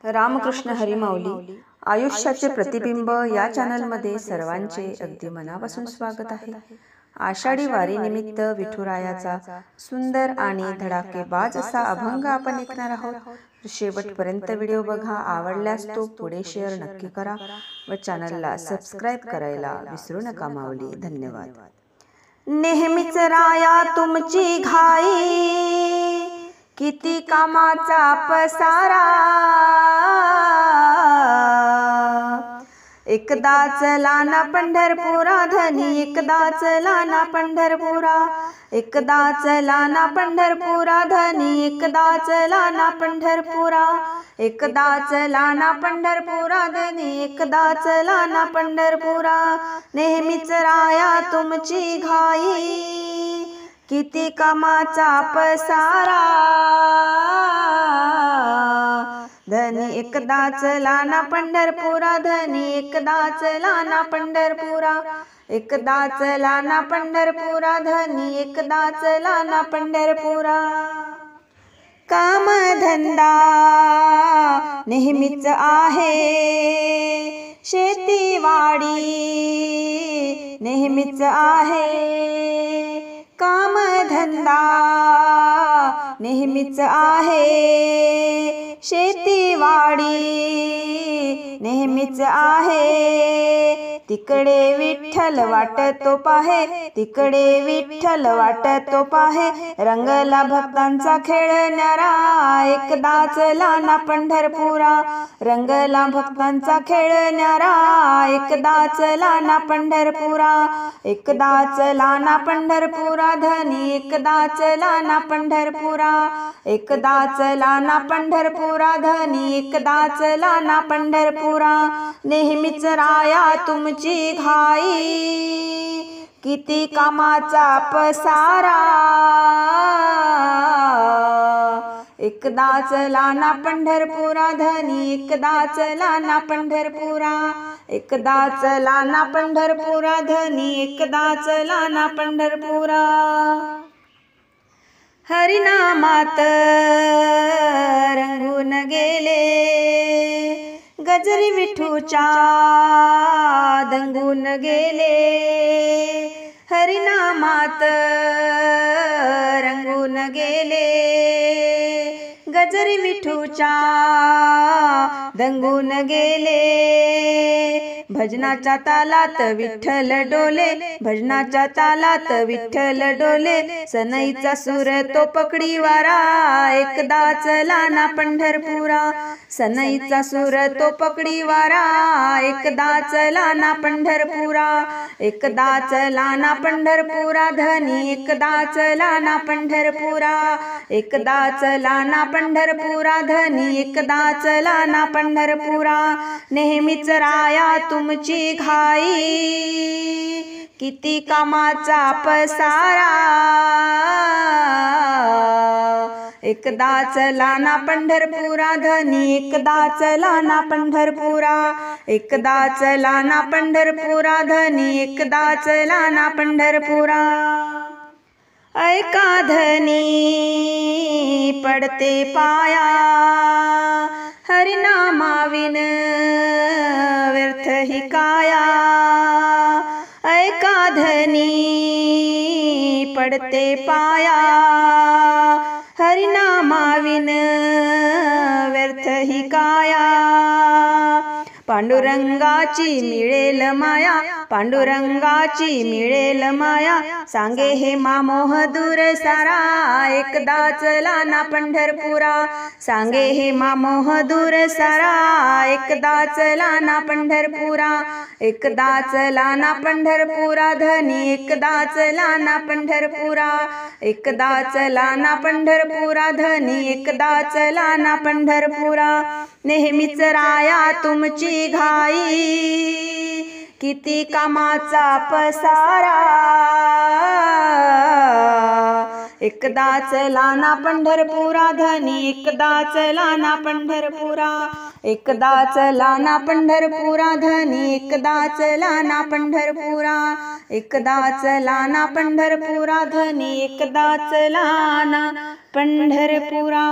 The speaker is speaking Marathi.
रामकृष्ण हरी माऊली आयुष्याचे प्रतिबिंब या चॅनलमध्ये सर्वांचे अगदी मनापासून स्वागत आहे। आषाढी वारी निमित्त विठुरायाचा सुंदर आणि धडाकेबाज असा अभंग आपण ऐकणार आहोत। शेवटपर्यंत व्हिडिओ बघा, आवडल्यास तो पुढे शेअर नक्की करा व चॅनलला सबस्क्राइब करायला विसरू नका माऊली। धन्यवाद। नेहमीच राया तुमची घाई, किती कामाचा पसारा, एकदा चला ना पंढरपुरा धनी, एकदा चला ना पंढरपुरा, एकदा चला ना पंढरपुरा धनी, एकदा चला ना पंढरपुरा, एकदा चला ना पंढरपुरा धनी, एकदा चला ना पंढरपुरा। नेहमीच राया तुमची घाई, किती कामाचा पसारा, धनी एकदा चला ना पंढरपुरा धनी, एकदा चला ना पंढरपुरा, एकदा चला ना पंढरपुरा धनी, एकदा चला ना पंढरपुरा। काम धंदा नेहमीच आहे, शेतीवाडी नेहमीच आहे, काम धंदा नेहमीच आहे, शेतीवाडी नेहमीच आहे। तिकडे विठ्ठल वाटतो पाहे, तिकडे विठ्ठल वाटतो पाहे, रंगला भक्तांचा खेळणारा, एकदा चला ना पंढरपुरा, रंगला भक्तांचा खेळणारा, एकदा चला ना पंढरपुरा, एकदा चला ना पंढरपुरा धनी, एकदा चला ना पंढरपुरा, एकदा चला ना पंढरपुरा धनी, एकदा चला ना पंढरपुरा। नेहमीच राया तुमची घाई, किती कामाचा पसारा, एकदा चला ना पंढरपुरा धनी, एकदा चला ना पंढरपुरा, एकदा चला ना पंढरपुरा धनी, एकदा चला ना पंढरपुरा। हरिनामात रंगून गेले, गजरी विठूच्या दंगून गेले, हरिनामात रंगून गेले, गजरी विठूच्या दंगून गेले। भजनाच्या तालात विठ्ठल डोले, भजनाच्या तालात विठ्ठल डोले, सनईचा सूर तो पकडी वारा, एकदा चला ना पंढरपुरा, सनईचा सूर तो पकडी वारा, एकदा चला ना पंढरपुरा, एकदा चला ना पंढरपुरा धनी, एकदा चला ना पंढरपुरा, एकदा चला ना पंढरपुरा धनी, एकदा चला ना पंढरपुरा। नेहमीच राया तुमची घाई, किती कामाचा पसारा, एकदा चला ना पंढरपुरा धनी, एकदा चला ना पंढरपुरा, एकदा चला ना पंढरपुरा धनी, एकदा चला ना पंढरपुरा। ऐका धनी पडते पाया, हरिनामाविन व्यर्थ ही काया, ऐका धनी पडते पाया, हरिनामाविन व्यर्थ ही काया। पांडुरंगाची मिळेल माया, पांडुरंगाची मिळेल माया, सांगे हे मामोह दूर सारा, एकदा चला ना पंढरपुरा, सांगे हे मामोह दूर सारा, एकदा चला ना पंढरपुरा, एकदा चला ना पंढरपुरा धनी, एकदा चला ना पंढरपुरा, एकदा चला ना पंढरपुरा धनी, एकदा चला ना पंढरपुरा। नेहमीच राया तुमची घाई, किती कामाचा पसारा, एकदा चला ना पंढरपुरा धनी, एकदा चला ना पंढरपुरा, एकदा चला ना पंढरपुरा धनी, एकदा चला ना पंढरपुरा, एकदा चला ना पंढरपुरा धनी, एकदा चला ना पंढरपुरा।